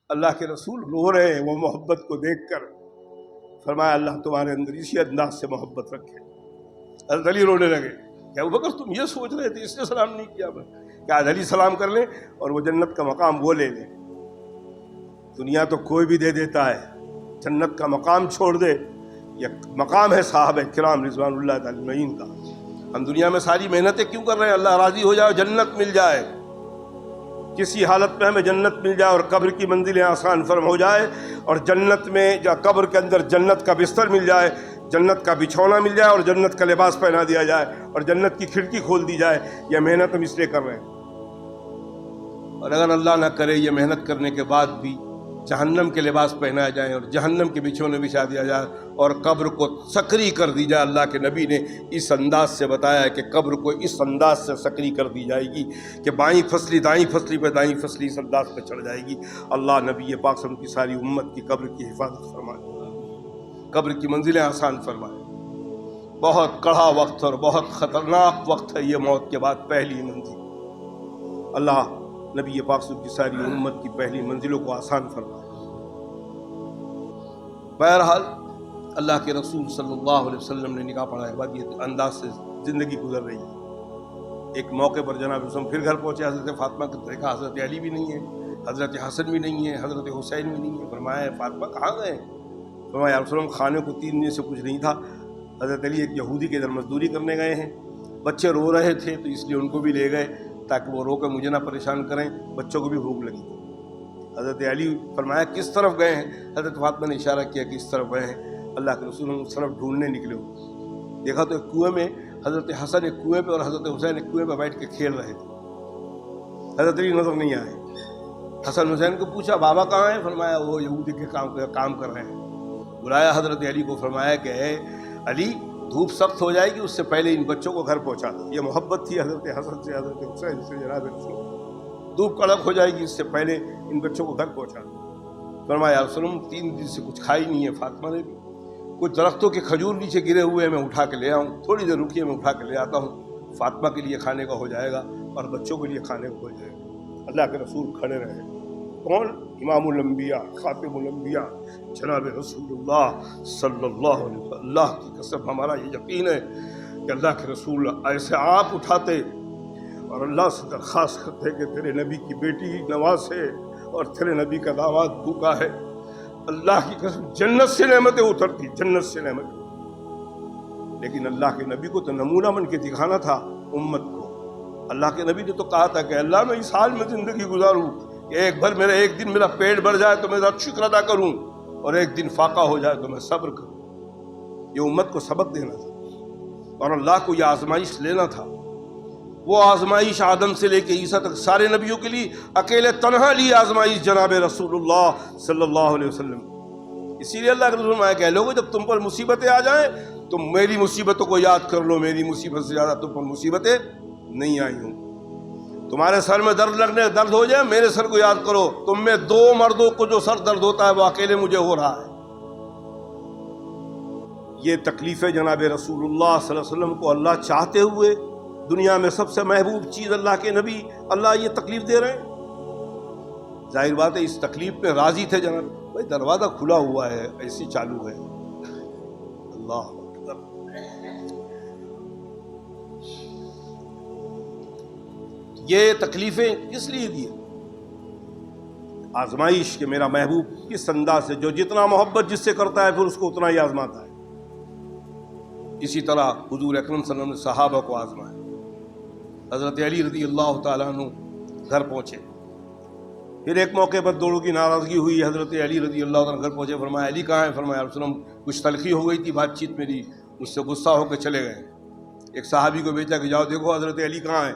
اللہ کے رسول رو رہے ہیں وہ محبت کو دیکھ کر. فرمایا اللہ تمہارے اندر اسی انداز سے محبت رکھے. حضرت علی رونے لگے کہ ابوبکر تم یہ سوچ رہے تھے اس نے سلام نہیں کیا؟ کہ حضرت علی سلام کر لیں اور وہ جنت کا مقام وہ لے لیں. دنیا تو کوئی بھی دے دیتا ہے، جنت کا مقام چھوڑ دے. یہ مقام ہے صحابہ کرام رضوان اللہ تعالی اجمعین کا. ہم دنیا میں ساری محنتیں کیوں کر رہے ہیں؟ اللہ راضی ہو جائے، جنت مل جائے. کسی حالت میں ہمیں جنت مل جائے اور قبر کی منزلیں آسان فرم ہو جائے، اور جنت میں یا قبر کے اندر جنت کا بستر مل جائے، جنت کا بچھونا مل جائے اور جنت کا لباس پہنا دیا جائے اور جنت کی کھڑکی کھول دی جائے. یہ محنت ہم اس لیے کر رہے ہیں. اور اگر اللہ نہ کرے یہ محنت کرنے کے بعد بھی جہنم کے لباس پہنایا جائیں اور جہنم کے بچھونے بچھا دیا جائے اور قبر کو سکری کر دی جائے. اللہ کے نبی نے اس انداز سے بتایا ہے کہ قبر کو اس انداز سے سکری کر دی جائے گی کہ بائیں پھسلی دائیں پھسلی پہ، دائیں پھسلی اس انداز پہ چڑھ جائے گی. اللہ نبی پاک صلی اللہ علیہ وسلم کی ساری امت کی قبر کی حفاظت فرمائے، قبر کی منزلیں آسان فرمائے. بہت کڑا وقت اور بہت خطرناک وقت ہے یہ موت کے بعد پہلی منزل. اللہ نبی پاک صلی اللہ علیہ وسلم کی ساری امت کی پہلی منزلوں کو آسان فرمائے. بہرحال اللہ کے رسول صلی اللہ علیہ وسلم نے نکاح پڑھانے کے بعد یہ انداز سے زندگی گزر رہی ہے. ایک موقع پر جناب رسول پھر گھر پہنچے. حضرت فاطمہ کو دیکھا، حضرت علی بھی نہیں ہے، حضرت حسن بھی نہیں ہے، حضرت حسین بھی نہیں ہے. فرمایا فاطمہ کہاں گئے؟ فرمایا یا رسول اللہ کھانے کو 3 دن سے کچھ نہیں تھا. حضرت علی ایک یہودی کے ادھر مزدوری کرنے گئے ہیں، بچے رو رہے تھے تو اس لیے ان کو بھی لے گئے تاکہ وہ رو کے مجھے نہ پریشان کریں، بچوں کو بھی بھوک لگی. حضرت علی فرمایا کس طرف گئے ہیں؟ حضرت فاطمہ نے اشارہ کیا کہ اس طرف گئے ہیں. اللہ کے رسول اس طرف ڈھونڈنے نکلے ہوئے. دیکھا تو ایک کنویں میں حضرت حسن ایک کنویں پہ اور حضرت حسین ایک کنویں پہ بیٹھ کے کھیل رہے تھے. حضرت علی نظر نہیں آئے. حسن حسین کو پوچھا بابا کہاں ہیں؟ فرمایا وہ یہودی کے کام کر رہے ہیں. بلایا حضرت علی کو، فرمایا کہ اے علی دھوپ سخت ہو جائے گی، اس سے پہلے ان بچوں کو گھر پہنچا دو. یہ محبت تھی حضرت حسن سے، حضرت حسین سے. جناب رسول دھوپ کڑک ہو جائے گی، اس سے پہلے ان بچوں کو گھر پہنچا دو. فرمایا رسول 3 دن سے کچھ کھائی نہیں ہے. فاطمہ نے بھی کچھ درختوں کے کھجور نیچے گرے ہوئے ہیں، میں اٹھا کے لے آؤں، تھوڑی دیر رکیے میں اٹھا کے لے آتا ہوں. فاطمہ کے لیے کھانے کا ہو جائے گا اور بچوں کے لیے کھانے کا ہو جائے گا. اللہ کے رسول کھڑے رہے. کون؟ امام الانبیاء، خاتم الانبیاء جناب رسول اللہ صلی اللہ علیہ وسلم. اللہ کی قسم ہمارا یہ یقین ہے کہ اللہ کے رسول ایسے آپ اٹھاتے اور اللہ سے درخواست کرتے کہ تیرے نبی کی بیٹی نواز ہے اور تیرے نبی کا داماد بھوکا ہے. اللہ کی قسم جنت سے نعمتیں اترتی، جنت سے نعمتیں. لیکن اللہ کے نبی کو تو نمونہ بن کے دکھانا تھا امت کو. اللہ کے نبی نے تو کہا تھا کہ اللہ میں اس حال میں زندگی گزاروں کہ ایک دن میرا پیٹ بھر جائے تو میں ذرا شکر ادا کروں اور ایک دن فاقہ ہو جائے تو میں صبر کروں. یہ امت کو سبق دینا تھا اور اللہ کو یہ آزمائش لینا تھا. وہ آزمائش آدم سے لے کے عیسیٰ تک سارے نبیوں کے لیے اکیلے تنہا لی آزمائش جناب رسول اللہ صلی اللہ علیہ وسلم. اسی لیے اللہ کے رسول نے کہہ لوگو جب تم پر مصیبتیں آ جائیں تم میری مصیبتوں کو یاد کر لو، میری مصیبت سے زیادہ تم پر مصیبتیں نہیں آئی ہوں. تمہارے سر میں درد ہو جائے میرے سر کو یاد کرو، تم میں 2 مردوں کو جو سر درد ہوتا ہے وہ اکیلے مجھے ہو رہا ہے. یہ تکلیفیں جناب رسول اللہ صلی اللہ علیہ وسلم کو اللہ چاہتے ہوئے دنیا میں سب سے محبوب چیز اللہ کے نبی، اللہ یہ تکلیف دے رہے ہیں. ظاہر بات ہے اس تکلیف پہ راضی تھے جناب. بھائی دروازہ کھلا ہوا ہے، ایسی چالو ہے. اللہ اکبر. یہ تکلیفیں کس لیے دی؟ آزمائش کہ میرا محبوب کس انداز سے، جو جتنا محبت جس سے کرتا ہے پھر اس کو اتنا ہی آزماتا ہے. اسی طرح حضور اکرم صلی اللہ علیہ وسلم نے صحابہ کو آزمایا. حضرت علی رضی اللہ تعالیٰ عنہ گھر پہنچے. پھر ایک موقع پر دوڑوں کی ناراضگی ہوئی. حضرت علی رضی اللہ تعالیٰ گھر پہنچے. فرمایا علی کہاں ہے؟ فرمایا رسول اللہ کچھ تلخی ہو گئی تھی بات چیت میری، مجھ سے غصہ ہو کے چلے گئے. ایک صحابی کو بھیجا کہ جاؤ دیکھو حضرت علی کہاں ہیں.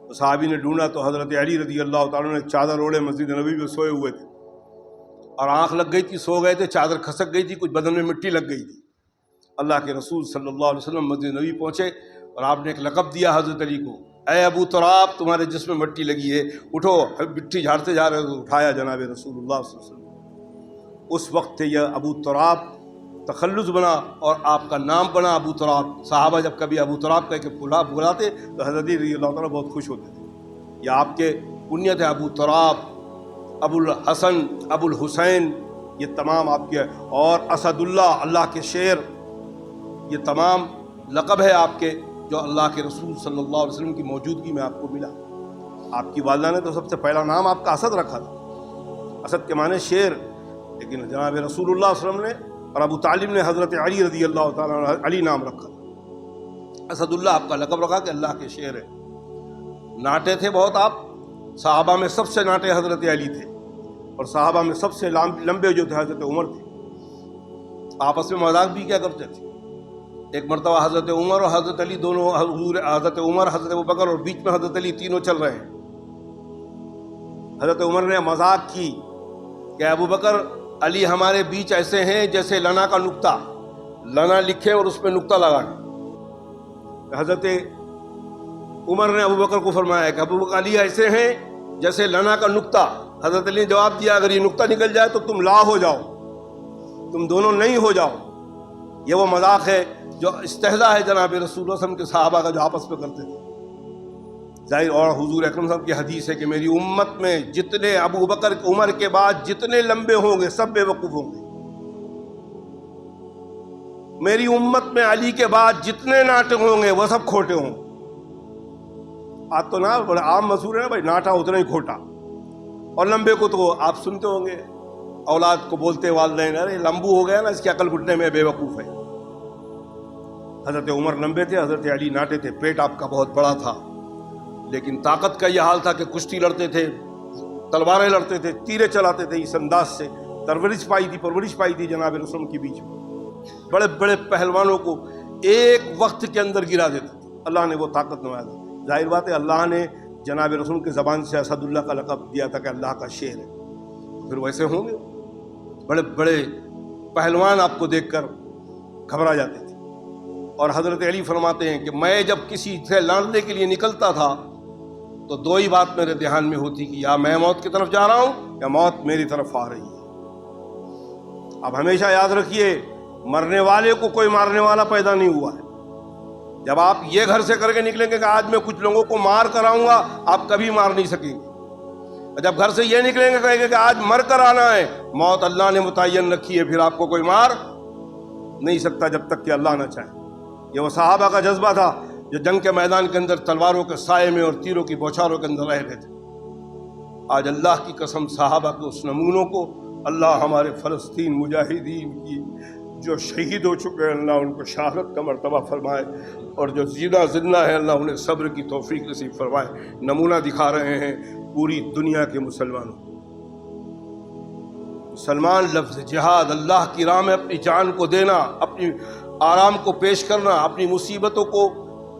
تو صحابی نے ڈھونڈا تو حضرت علی رضی اللہ تعالیٰ نے چادر اوڑے مسجد نبوی میں سوئے ہوئے تھے اور آنکھ لگ گئی تھی، سو گئے تھے، چادر کھسک گئی تھی، کچھ بدن میں مٹی لگ گئی تھی. اللہ کے رسول صلی اللہ علیہ وسلم مسجد نبوی پہنچے اور آپ نے ایک لقب دیا حضرت علی کو، اے ابو تراب تمہارے جسم میں مٹی لگی ہے، اٹھو. مٹی جھاڑتے جا رہے تو اٹھایا جناب رسول اللہ صلی اللہ علیہ وسلم. اس وقت یہ ابو تراب تخلص بنا اور آپ کا نام بنا ابو تراب. صحابہ جب کبھی ابو تراب کہہ کے بلاتے تو حضرت رضی اللہ تعالیٰ بہت خوش ہوتے تھے. یہ آپ کے کنیت ہے ابو تراب. ابوالحسن، ابوالحسین، یہ تمام آپ کے، اور اسد اللہ، اللہ کے شیر، یہ تمام لقب ہے آپ کے جو اللہ کے رسول صلی اللہ علیہ وسلم کی موجودگی میں آپ کو ملا۔ آپ کی والدہ نے تو سب سے پہلا نام آپ کا اسد رکھا تھا، اسد کے معنی شیر، لیکن جناب رسول اللہ صلی اللہ علیہ وسلم نے اور ابو طالب نے حضرت علی رضی اللہ تعالیٰ عنہ علی نام رکھا تھا۔ اسد اللہ آپ کا لقب رکھا کہ اللہ کے شیر ہے۔ ناٹے تھے بہت آپ، صحابہ میں سب سے ناٹے حضرت علی تھے، اور صحابہ میں سب سے لمبے جو تھے حضرت عمر تھے۔ آپس میں مذاق بھی کیا کرتے تھے۔ ایک مرتبہ حضرت عمر اور حضرت علی دونوں، حضرت عمر، حضرت ابوبکر اور بیچ میں حضرت علی، تینوں چل رہے ہیں۔ حضرت عمر نے مذاق کی کہ ابوبکر، علی ہمارے بیچ ایسے ہیں جیسے لنا کا نقطہ، لنا لکھیں اور اس پہ نقطہ لگائیں۔ حضرت عمر نے ابوبکر کو فرمایا کہ ابوبکر، علی ایسے ہیں جیسے لنا کا نقطہ۔ حضرت علی نے جواب دیا، اگر یہ نقطہ نکل جائے تو تم لا ہو جاؤ، تم دونوں نہیں ہو جاؤ۔ یہ وہ مذاق ہے جو استہزاء ہے جناب رسول اللہ صلی اللہ علیہ وسلم کے صحابہ کا جو آپس میں کرتے تھے۔ ظاہر، اور حضور اکرم صاحب کی حدیث ہے کہ میری امت میں جتنے ابوبکر عمر کے بعد جتنے لمبے ہوں گے سب بے وقوف ہوں گے، میری امت میں علی کے بعد جتنے ناٹے ہوں گے وہ سب کھوٹے ہوں گے۔ آج تو نا بڑا عام مسئول ہے نا بھائی، ناٹا اتنا ہی کھوٹا، اور لمبے کو تو آپ سنتے ہوں گے اولاد کو بولتے والدین، ارے لمبو ہو گیا نا، اس کی عقل گھٹنے میں، بے وقوف ہے۔ حضرت عمر لمبے تھے، حضرت علی ناٹے تھے، پیٹ آپ کا بہت بڑا تھا، لیکن طاقت کا یہ حال تھا کہ کشتی لڑتے تھے، تلواریں لڑتے تھے، تیرے چلاتے تھے، اس انداز سے پرورش پائی تھی جناب رسول کی بیچ میں۔ بڑے بڑے پہلوانوں کو ایک وقت کے اندر گرا دیتے تھے، اللہ نے وہ طاقت نمایا تھا۔ ظاہر بات ہے اللہ نے جناب رسول کی زبان سے اسد اللہ کا لقب دیا تھا کہ اللہ کا شیر ہے، پھر ویسے ہوں گے۔ بڑے بڑے پہلوان آپ کو دیکھ کر گھبرا جاتے تھے، اور حضرت علی فرماتے ہیں کہ میں جب کسی سے لڑنے کے لیے نکلتا تھا تو دو ہی بات میرے دھیان میں ہوتی کہ یا میں موت کی طرف جا رہا ہوں یا موت میری طرف آ رہی ہے۔ اب ہمیشہ یاد رکھیے، مرنے والے کو کوئی مارنے والا پیدا نہیں ہوا ہے۔ جب آپ یہ گھر سے کر کے نکلیں گے کہ آج میں کچھ لوگوں کو مار کر آؤں گا، آپ کبھی مار نہیں سکیں گے۔ جب گھر سے یہ نکلیں گے کہیں گے کہ آج مر کر آنا ہے، موت اللہ نے متعین رکھی ہے، پھر آپ کو کوئی مار نہیں سکتا جب تک کہ اللہ نہ چاہے۔ یہ وہ صحابہ کا جذبہ تھا جو جنگ کے میدان کے اندر تلواروں کے سائے میں اور تیروں کی بوچھاروں کے اندر رہ رہے تھے۔ آج اللہ کی قسم صحابہ کے اس نمونوں کو اللہ ہمارے فلسطین مجاہدین کی جو شہید ہو چکے ہیں، اللہ ان کو شہادت کا مرتبہ فرمائے، اور جو زندہ ہے اللہ انہیں صبر کی توفیق نصیب فرمائے۔ نمونہ دکھا رہے ہیں پوری دنیا کے مسلمانوں۔ مسلمان لفظ جہاد، اللہ کی راہ میں اپنی جان کو دینا، اپنی آرام کو پیش کرنا، اپنی مصیبتوں کو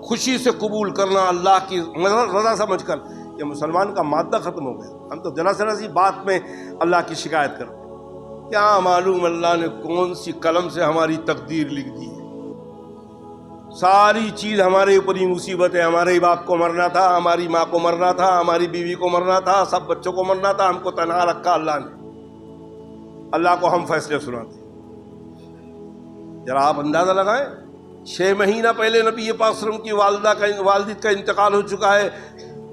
خوشی سے قبول کرنا اللہ کی رضا سمجھ کر، یہ مسلمان کا مادہ ختم ہو گیا۔ ہم تو ذرا سی بات میں اللہ کی شکایت کرتے ہیں، کیا معلوم اللہ نے کون سی قلم سے ہماری تقدیر لکھ دی ہے۔ ساری چیز ہمارے اوپر ہی مصیبت ہے، ہمارے ہی باپ کو مرنا تھا، ہماری ماں کو مرنا تھا، ہماری بیوی کو مرنا تھا، سب بچوں کو مرنا تھا، ہم کو تنہا رکھا اللہ نے۔ اللہ کو ہم فیصلے سناتے ہیں۔ ذرا آپ اندازہ لگائیں، 6 مہینہ پہلے نبی پاک صلی اللہ علیہ وسلم کی والدہ کا انتقال ہو چکا ہے،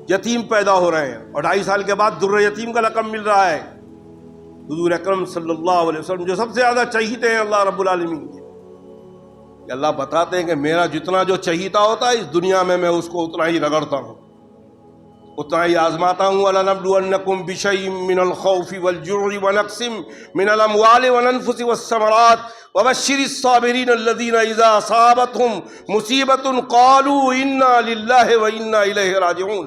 یتیم پیدا ہو رہے ہیں، اور 2.5 سال کے بعد در یتیم کا لقب مل رہا ہے۔ حضور اکرم صلی اللہ علیہ وسلم جو سب سے زیادہ چہیتے ہیں اللہ رب العالمین کے، کہ اللہ بتاتے ہیں کہ میرا جتنا جو چہیتا ہوتا ہے اس دنیا میں اس کو اتنا ہی رگڑتا ہوں، اتنا ہی آزماتا ہوں۔ وَلَنَبْلُوَنَّكُمْ بِشَيْءٍ مِّنَ الْخَوْفِ وَالْجُوعِ وَنَقْصٍ مِّنَ الْأَمْوَالِ وَالْأَنفُسِ وَالثَّمَرَاتِ وَبَشِّرِ الصَّابِرِينَ الَّذِينَ إِذَا أَصَابَتْهُمْ مُصِيبَةٌ قَالُوا إِنَّا لِلَّهِ وَإِنَّا إِلَيْهِ راجعون۔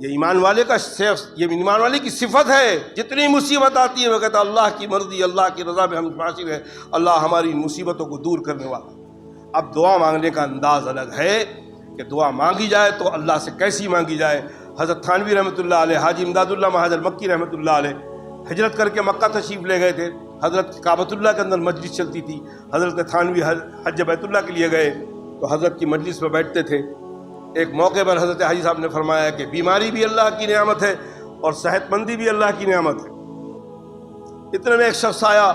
یہ ایمان والے کی صفت ہے، جتنی مصیبت آتی ہے وہ کہتا اللہ کی مرضی، اللہ کی رضا میں ہم حاصل ہے، اللہ ہماری مصیبتوں کو دور کرنے والا۔ اب دعا مانگنے کا انداز الگ ہے کہ دعا مانگی جائے تو اللہ سے کیسی مانگی جائے۔ حضرت تھانوی رحمۃ اللہ علیہ، حاجی امداد اللہ مہاجر مکی رحمۃ اللہ علیہ ہجرت کر کے مکہ تشریف لے گئے تھے۔ حضرت کعبۃ اللہ کے اندر مجلس چلتی تھی، حضرت تھانوی حج بیت اللہ کے لیے گئے تو حضرت کی مجلس میں بیٹھتے تھے۔ ایک موقع پر حضرت حاجی صاحب نے فرمایا کہ بیماری بھی اللہ کی نعمت ہے اور صحت مندی بھی اللہ کی نعمت ہے۔ اتنے میں ایک شخص آیا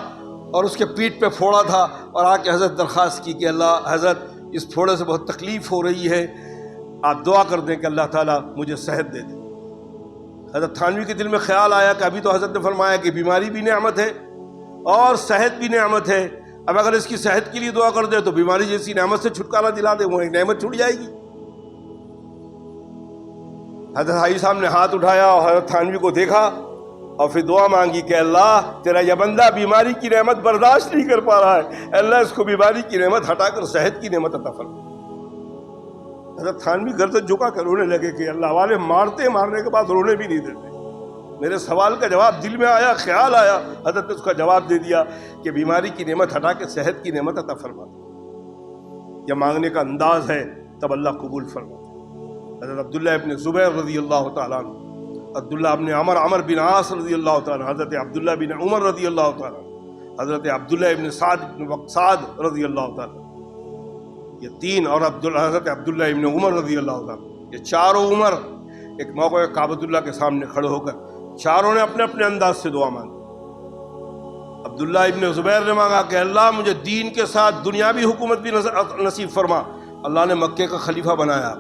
اور اس کے پیٹھ پہ پھوڑا تھا، اور آ کے حضرت درخواست کی کہ اللہ حضرت اس پھوڑے سے بہت تکلیف ہو رہی ہے، آپ دعا کر دیں کہ اللہ تعالیٰ مجھے صحت دے دے۔ حضرت تھانوی کے دل میں خیال آیا کہ ابھی تو حضرت نے فرمایا کہ بیماری بھی نعمت ہے اور صحت بھی نعمت ہے، اب اگر اس کی صحت کے لیے دعا کر دے تو بیماری جیسی نعمت سے چھٹکارا دلا دے، وہ ایک نعمت چھوٹ جائے گی۔ حضرت حاجی صاحب نے ہاتھ اٹھایا اور حضرت تھانوی کو دیکھا اور پھر دعا مانگی کہ اللہ تیرا یہ بندہ بیماری کی نعمت برداشت نہیں کر پا رہا ہے، اللہ اس کو بیماری کی نعمت ہٹا کر صحت کی نعمت عطا فرما۔ حضرت تھانوی گردن جھکا کر رونے لگے کہ اللہ والے مارنے کے بعد رونے بھی نہیں دیتے۔ میرے سوال کا جواب دل میں آیا، خیال آیا، حضرت نے اس کا جواب دے دیا کہ بیماری کی نعمت ہٹا کے صحت کی نعمت عطا فرما۔ یہ مانگنے کا انداز ہے، تب اللہ قبول فرما۔ حضرت عبداللہ ابن زبیر رضی اللہ تعالیٰ عنہ، عبداللہ ابن عمر بن عاص رضی اللہ تعالیٰ عنہ، حضرت عبداللہ بن عمر رضی اللہ تعالیٰ عنہ، حضرت عبداللہ ابن سعد رضی اللہ تعالیٰ عنہ، یہ تین، اور حضرت عبداللہ ابن عمر رضی اللہ تعالیٰ عنہ، یہ چاروں عمر ایک موقع کعبۃ اللہ کے سامنے کھڑے ہو کر چاروں نے اپنے اپنے انداز سے دعا مانگی۔ عبداللہ ابن زبیر نے مانگا کہ اللہ مجھے دین کے ساتھ دنیاوی حکومت بھی نصیب فرما، اللہ نے مکے کا خلیفہ بنایا۔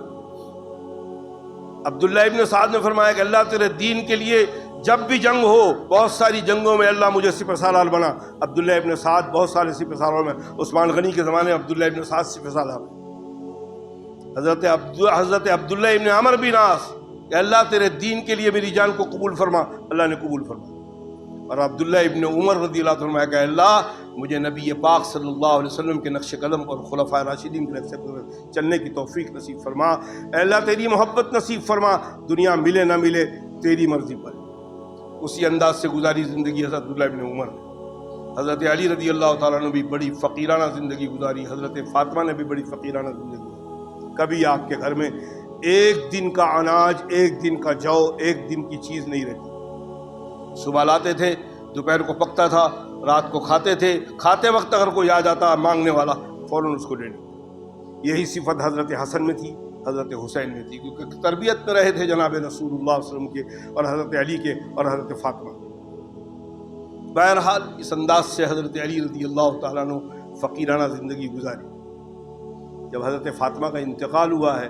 عبداللہ ابن سعد نے فرمایا کہ اللہ تیرے دین کے لیے جب بھی جنگ ہو، بہت ساری جنگوں میں اللہ مجھے سپہ سالار بنا۔ عبداللہ ابن سعد بہت سارے سپہ سالاروں میں، عثمان غنی کے زمانے میں عبداللہ ابن سعد سپہ سالار ہیں۔ حضرت عبداللہ ابن عمر بن عاص کہ اللہ تیرے دین کے لیے میری جان کو قبول فرما، اللہ نے قبول فرما۔ اور عبداللہ ابن عمر رضی اللہ عنہ فرمایا کہ اللہ مجھے نبی پاک صلی اللہ علیہ وسلم کے نقش قدم اور خلفائے راشدین کے نقش قدم چلنے کی توفیق نصیب فرما، اے اللہ تیری محبت نصیب فرما، دنیا ملے نہ ملے تیری مرضی پر۔ اسی انداز سے گزاری زندگی حضرت عبداللہ ابن عمر نے۔ حضرت علی رضی اللہ تعالیٰ نے بھی بڑی فقیرانہ زندگی گزاری، حضرت فاطمہ نے بھی بڑی فقیرانہ زندگی گزاری۔ کبھی آپ کے گھر میں ایک دن کا اناج، ایک دن کا جو، ایک دن کی چیز نہیں رہتی۔ صبح لاتے تھے، دوپہر کو پکتا تھا، رات کو کھاتے تھے، کھاتے وقت اگر کوئی آ جاتا مانگنے والا فوراً اس کو دے دیں۔ یہی صفت حضرت حسن میں تھی، حضرت حسین میں تھی، کیونکہ تربیت میں رہے تھے جناب رسول اللہ صلی اللہ علیہ وسلم کے اور حضرت علی کے اور حضرت فاطمہ۔ بہرحال اس انداز سے حضرت علی رضی اللہ تعالیٰ عنہ فقیرانہ زندگی گزاری۔ جب حضرت فاطمہ کا انتقال ہوا ہے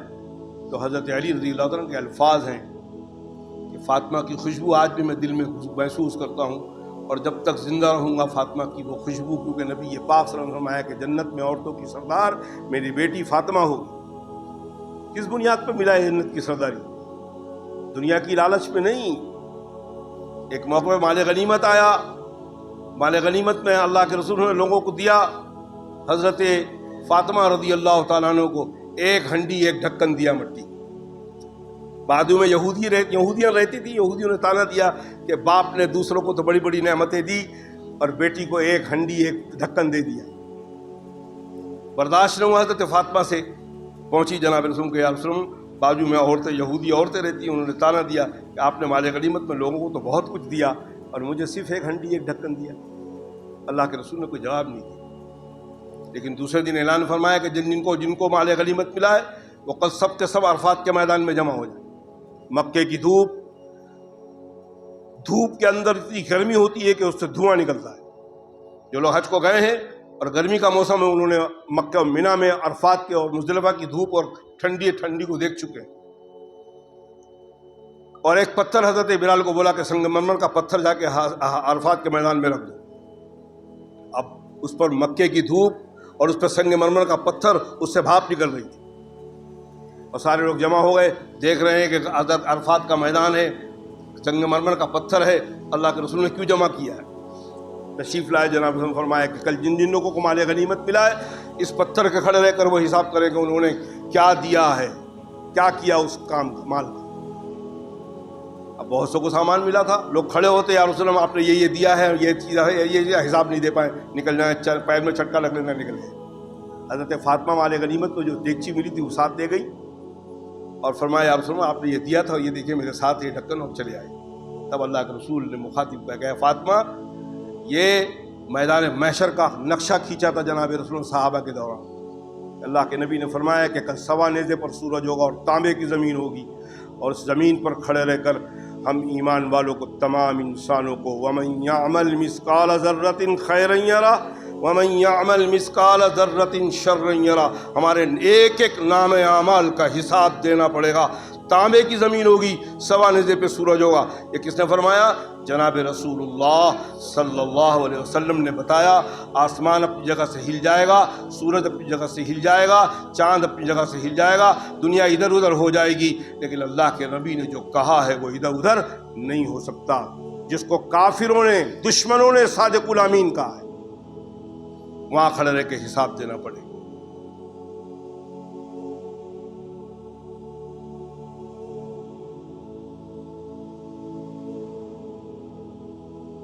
تو حضرت علی رضی اللہ تعالیٰ عنہ کے الفاظ ہیں کہ فاطمہ کی خوشبو آج بھی میں دل میں محسوس کرتا ہوں، اور جب تک زندہ رہوں گا فاطمہ کی وہ خوشبو، کیونکہ نبی پاک صلی اللہ علیہ وسلم نے فرمایا کہ جنت میں عورتوں کی سردار میری بیٹی فاطمہ ہوگی۔ کس بنیاد پر ملا ہے جنت کی سرداری؟ دنیا کی لالچ میں نہیں۔ ایک موقع میں مال غنیمت آیا، مال غنیمت میں اللہ کے رسول نے لوگوں کو دیا، حضرت فاطمہ رضی اللہ تعالیٰ عنہ کو ایک ہنڈی ایک ڈھکن دیا مٹی۔ بعدوں میں یہودیاں رہتی تھی، یہودیوں نے تانا دیا کہ باپ نے دوسروں کو تو بڑی بڑی نعمتیں دی اور بیٹی کو ایک ہنڈی ایک ڈھکن دے دیا۔ برداشت نہ ہوا، حضرت فاطمہ سے پہنچی جناب رسول کے، یا رسول بازو میں عورتیں، یہودی عورتیں رہتی ہیں، انہوں نے تانا دیا کہ آپ نے مال غنیمت میں لوگوں کو تو بہت کچھ دیا اور مجھے صرف ایک ہنڈی ایک ڈھکن دیا۔ اللہ کے رسول نے کوئی جواب نہیں دیا، لیکن دوسرے دن اعلان فرمایا کہ جن کو مال غنیمت ملا ہے وہ کل سب کے سب عرفات کے میدان میں جمع ہو جائے۔ مکے کی دھوپ کے اندر اتنی گرمی ہوتی ہے کہ اس سے دھواں نکلتا ہے۔ جو لوگ حج کو گئے ہیں اور گرمی کا موسم ہے، انہوں نے مکہ و مینا میں عرفات کے اور مزدلفہ کی دھوپ اور ٹھنڈی کو دیکھ چکے ہیں۔ اور ایک پتھر حضرت بلال کو بولا کہ سنگ مرمر کا پتھر جا کے عرفات کے میدان میں رکھ دو۔ اب اس پر مکے کی دھوپ اور اس پر سنگ مرمر کا پتھر، اس سے بھاپ نکل رہی تھی، اور سارے لوگ جمع ہو گئے، دیکھ رہے ہیں کہ حضرت عرفات کا میدان ہے، سنگ مرمر کا پتھر ہے، اللہ کے رسول نے کیوں جمع کیا ہے؟ تشریف لائے جناب نے فرمایا کہ کل جن لوگوں کو مال غنیمت ملا ہے، اس پتھر کے کھڑے رہ کر وہ حساب کریں کہ انہوں نے کیا دیا ہے، کیا کیا اس کام مال کا۔ اب بہت سو کو سامان ملا تھا، لوگ کھڑے ہوتے، یا رسول اللہ آپ نے یہ دیا ہے، یہ چیز ہے، یہ حساب نہیں دے پائے، نکل جائیں، پیر میں چھٹکا لگ لینا، نکل گئے۔ حضرت فاطمہ مال غنیمت کو جو دیگچی ملی تھی وہ ساتھ دے گئی اور فرمایا یا رسول اللہ آپ نے یہ دیا تھا، یہ دیکھیں میرے ساتھ یہ ڈھکن، اور چلے آئے۔ تب اللہ کے رسول نے مخاطب کہا، فاطمہ یہ میدان محشر کا نقشہ کھینچا تھا جناب رسول صحابہ کے دوران۔ اللہ کے نبی نے فرمایا کہ کل سوا نیزے پر سورج ہوگا اور تانبے کی زمین ہوگی، اور اس زمین پر کھڑے رہ کر ہم ایمان والوں کو، تمام انسانوں کو، وَمَن يَعْمَلْ مِثْقَالَ ذَرَّةٍ خَيْرًا يَرَهُ وَمَن يَعْمَلْ مِثْقَالَ ذَرَّةٍ شَرًّا يَرَهُ، ہمارے ایک ایک نام اعمال کا حساب دینا پڑے گا، تانبے کی زمین ہوگی، سوا نیزے پہ سورج ہوگا۔ یہ کس نے فرمایا؟ جناب رسول اللہ صلی اللہ علیہ وسلم نے بتایا۔ آسمان اپنی جگہ سے ہل جائے گا، سورج اپنی جگہ سے ہل جائے گا، چاند اپنی جگہ سے ہل جائے گا، دنیا ادھر ادھر ہو جائے گی، لیکن اللہ کے نبی نے جو کہا ہے وہ ادھر ادھر نہیں ہو سکتا۔ جس کو کافروں نے، دشمنوں نے صادق الامین کہا ہے، وہاں کھڑے رہ کے حساب دینا پڑے گا۔